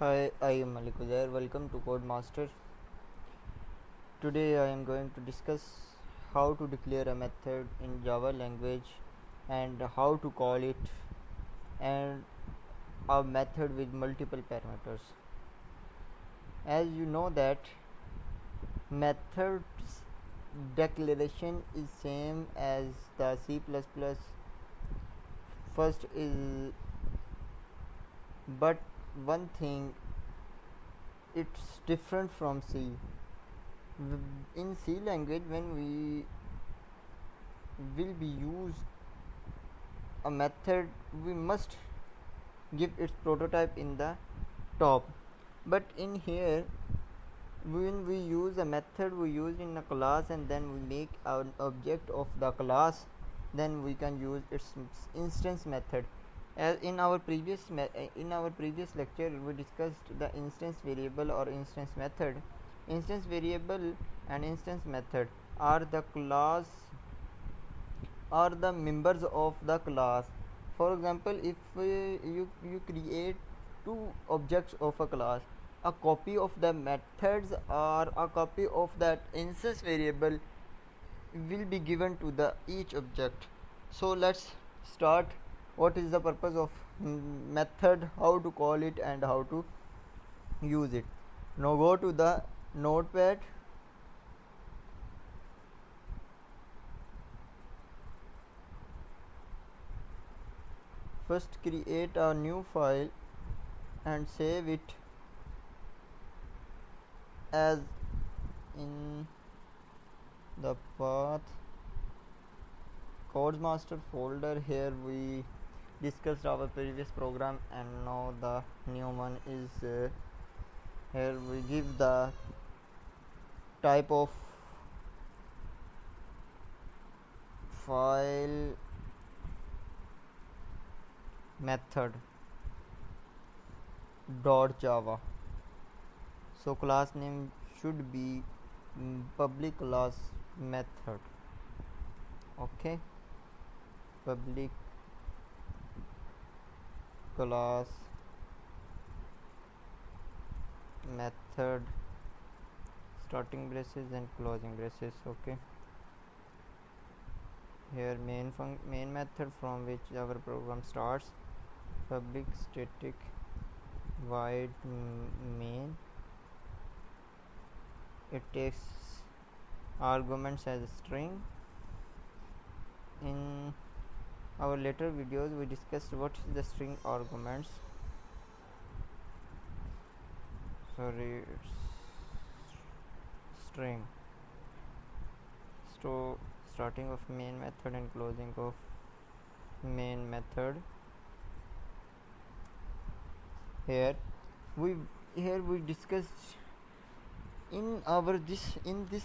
Hi, I am Malik Uzair. Welcome to Codemaster. Today I am going to discuss how to declare a method in Java language and how to call it, and a method with multiple parameters. As you know that methods declaration is same as the C++. First is, but one thing, it's different from C. In C language, when we will be use a method, we must give its prototype in the top, but in here, when we use a method, we use in a class and then we make an object of the class, then we can use its instance method. As in our previous lecture, we discussed the instance variable or instance method. Instance variable and instance method are the class, are the members of the class. For example, if you create two objects of a class, a copy of the methods or a copy of that instance variable will be given to the each object. So let's start. What is the purpose of method, how to call it, and how to use it. Now go to the notepad. First create a new file and save it as in the path Codemaster folder. Here we discussed our previous program, and now the new one is here we give the type of file method .java. So class name should be public class method. Okay, public class method, starting braces and closing braces. Okay, here main method from which our program starts, public static void main. It takes arguments as a string. In our later videos, we discussed what is the string arguments. Sorry, it's string. So starting of main method and closing of main method. Here we discussed in this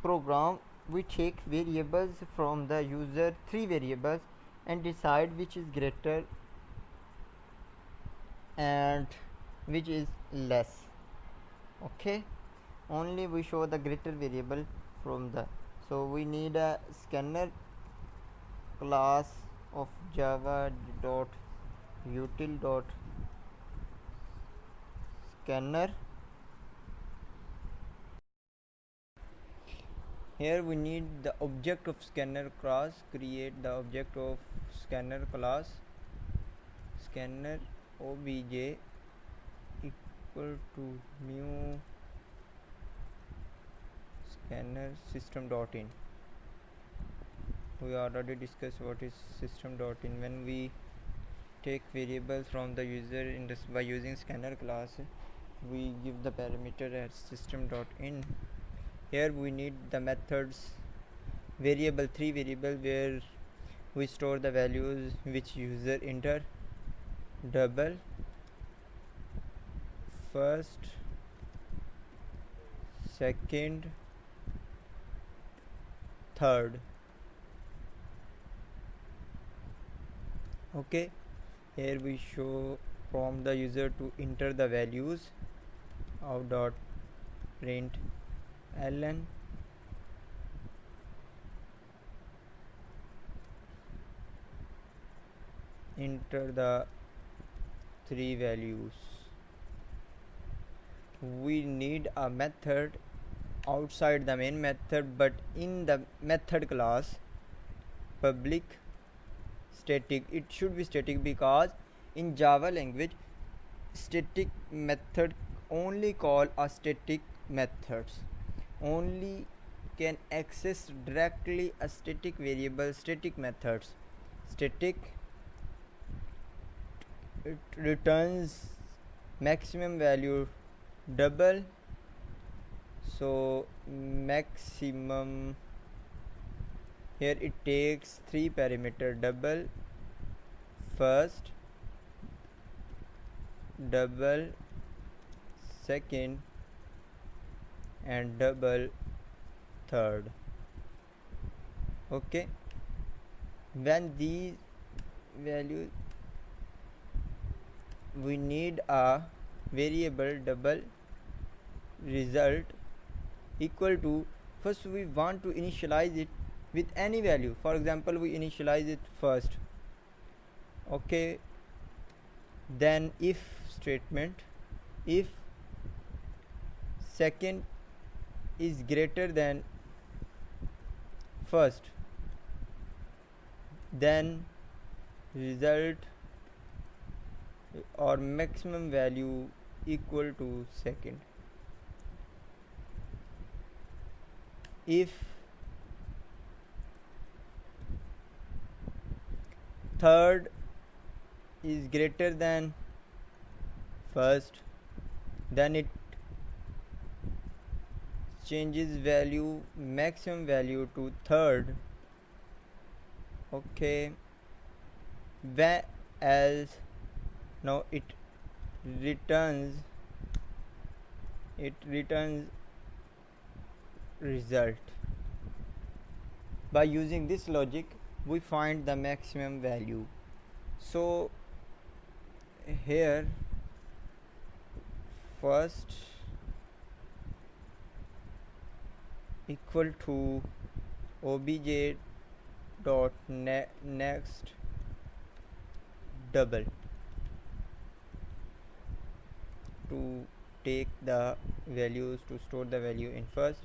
program, we take variables from the user, 3 variables, and decide which is greater and which is less. Okay, only we show the greater variable from the, so we need a scanner class of java dot util dot scanner. Here we need the object of scanner class. Create the object of scanner class, scanner obj equal to new scanner system.in. We already discussed what is system.in. When we take variables from the user in this by using scanner class, we give the parameter as system.in. Here we need the methods variable, 3 variable, where we store the values which user enter: double, first, second, third. Okay, here we show prompt the user to enter the values of dot print ln enter the 3 values. we need a method outside the main method, but in the method class public static, it should be static, because in Java language static method only call a static methods, only can access directly a static variable, static methods. Static, it returns maximum value double, so maximum, here it takes three parameter: double first, double second, and double third. Okay, when these values, we need a variable double result equal to, first we want to initialize it with any value. For example, we initialize it first. Okay, then if statement, if second is greater than first, then result or maximum value equal to second. If third is greater than first, then it changes value, maximum value, to third. Okay, whereas now it returns result. By using this logic, we find the maximum value. So here first equal to obj dot next double, to take the values, to store the value in first.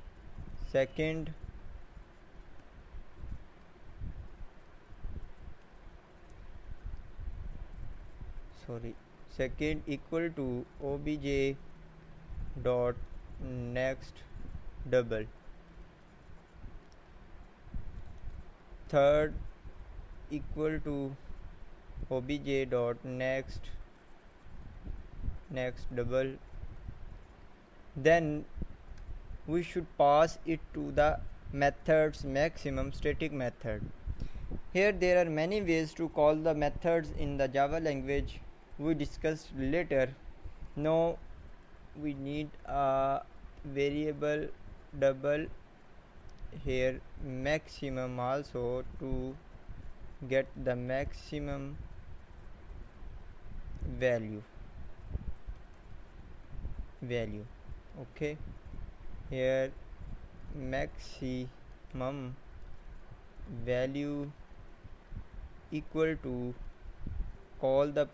Second second equal to obj dot next double. Third equal to obj dot next double. Then we should pass it to the methods maximum static method. Here there are many ways to call the methods in the Java language, we discussed later. Now we need a variable double here maximum also, to get the maximum value. Okay, here maximum value equal to, call the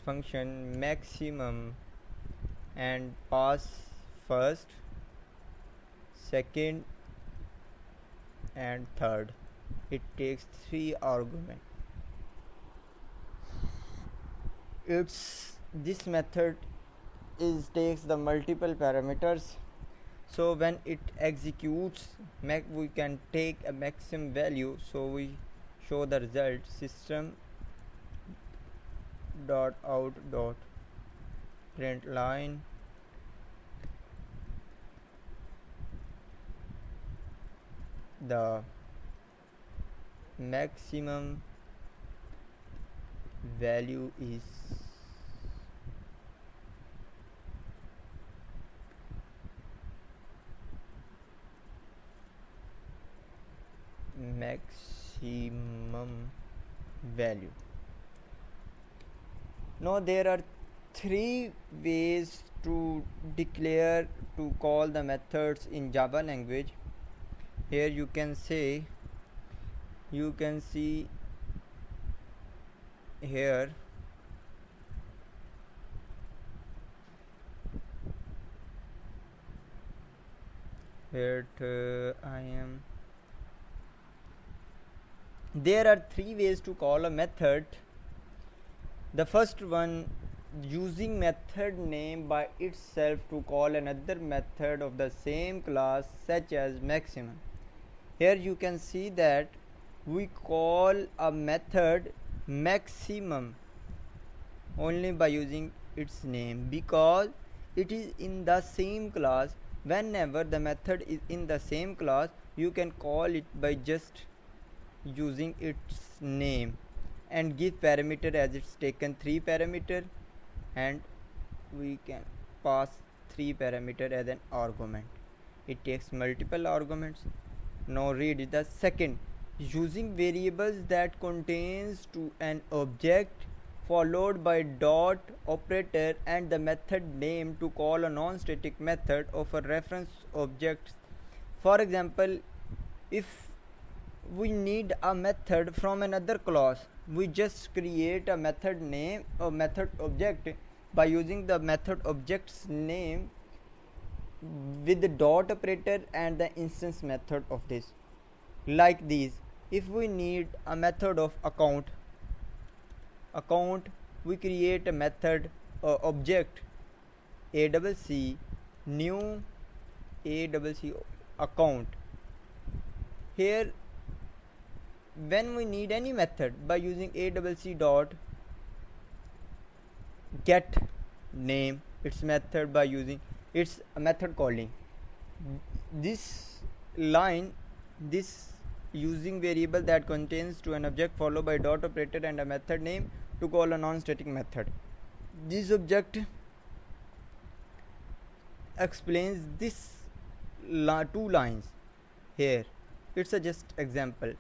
function maximum and pass first, second and third. It takes 3 arguments. This method takes the multiple parameters, so when it executes we can take a maximum value. So we show the result, system dot out dot print line the maximum value is maximum value. Now there are 3 ways to declare, to call the methods in Java language. Here you can see here There are three ways to call a method. The first one, using method name by itself to call another method of the same class, such as maximum. Here you can see that we call a method maximum only by using its name, because it is in the same class. Whenever the method is in the same class, you can call it by just using its name and give parameter as it's taken 3 parameter, and we can pass 3 parameter as an argument. It takes multiple arguments. Now read the second, using variables that contains to an object followed by dot operator and the method name to call a non-static method of a reference object. For example, if we need a method from another class, we just create a method name or method object by using the method object's name with the dot operator and the instance method of this. Like these, if we need a method of account, we create a method object ACC new ACC account. Here, when we need any method, by using ACC dot get name its method by using its method calling. This line, this using variable that contains to an object followed by dot operator and a method name to call a non-static method. This object explains this two lines here. It's a just example.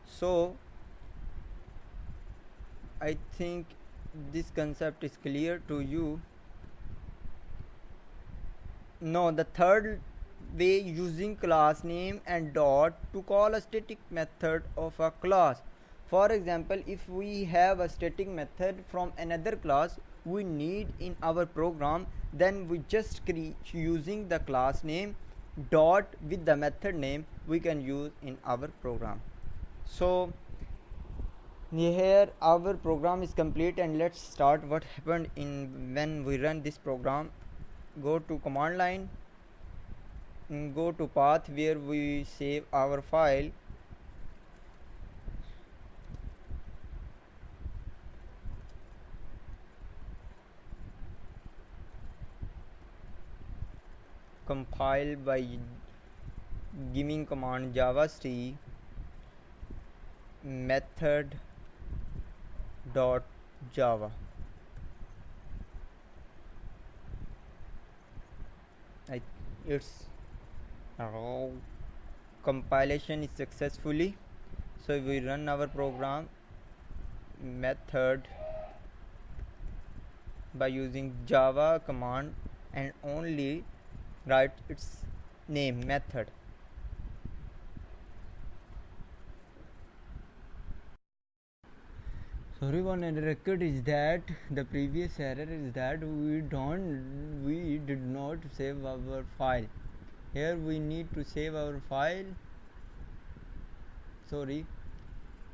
So I think this concept is clear to you. Now the third way, using class name and dot to call a static method of a class. For example, if we have a static method from another class we need in our program, then we just using the class name dot with the method name we can use in our program. So here our program is complete, and let's start what happened in when we run this program. Go to command line, go to path where we save our file, compile by giving command javac method dot java. Its compilation is successfully. So we run our program method by using java command and only write its name method. Sorry, one error occurred is that the previous error is that we did not save our file. Here we need to save our file,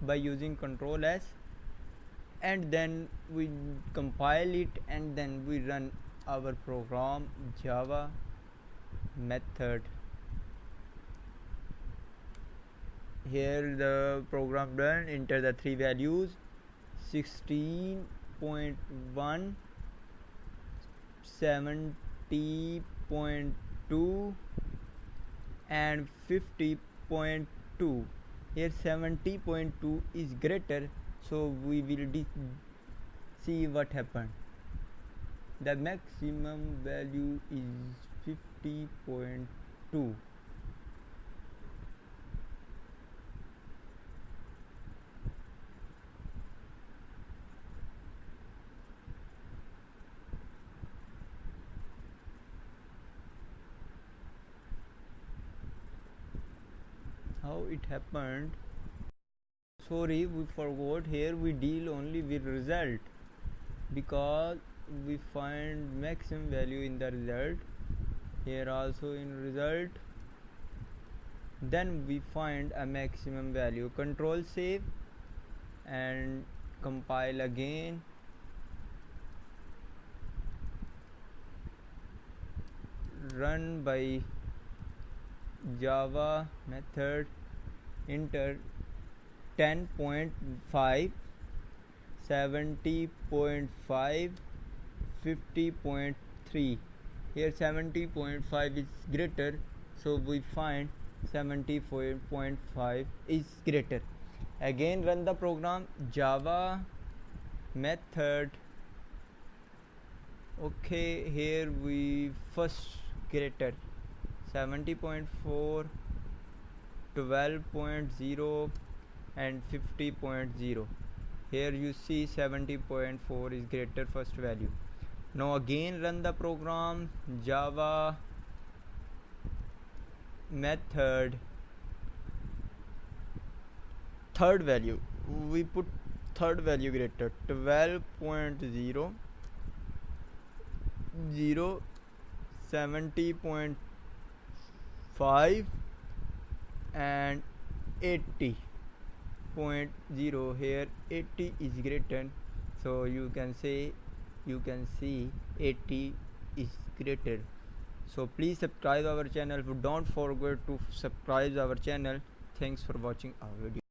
by using Ctrl S, and then we compile it, and then we run our program java method. Here the program done, enter the three values 16.1, 70.2 and 50.2. Here 70.2 is greater, so we will see what happened. The maximum value is 50.2. How it happened? Sorry, we forgot. Here we deal only with result, because we find maximum value in the result. Here also in result then we find a maximum value. Control save and compile again. Run by Java method, enter 10.5, 70.5, 50.3. Here 70.5 is greater, so we find 74.5 is greater. Again run the program, Java method. Okay, here we first greater 70.4, 12.0 and 50.0. Here you see 70.4 is greater first value. Now again run the program, Java method, third value, we put third value greater 12.0, 70.5 and 80.0. Here 80 is greater, so you can see 80 is greater. So please subscribe our channel. Don't forget to subscribe our channel. Thanks for watching our video.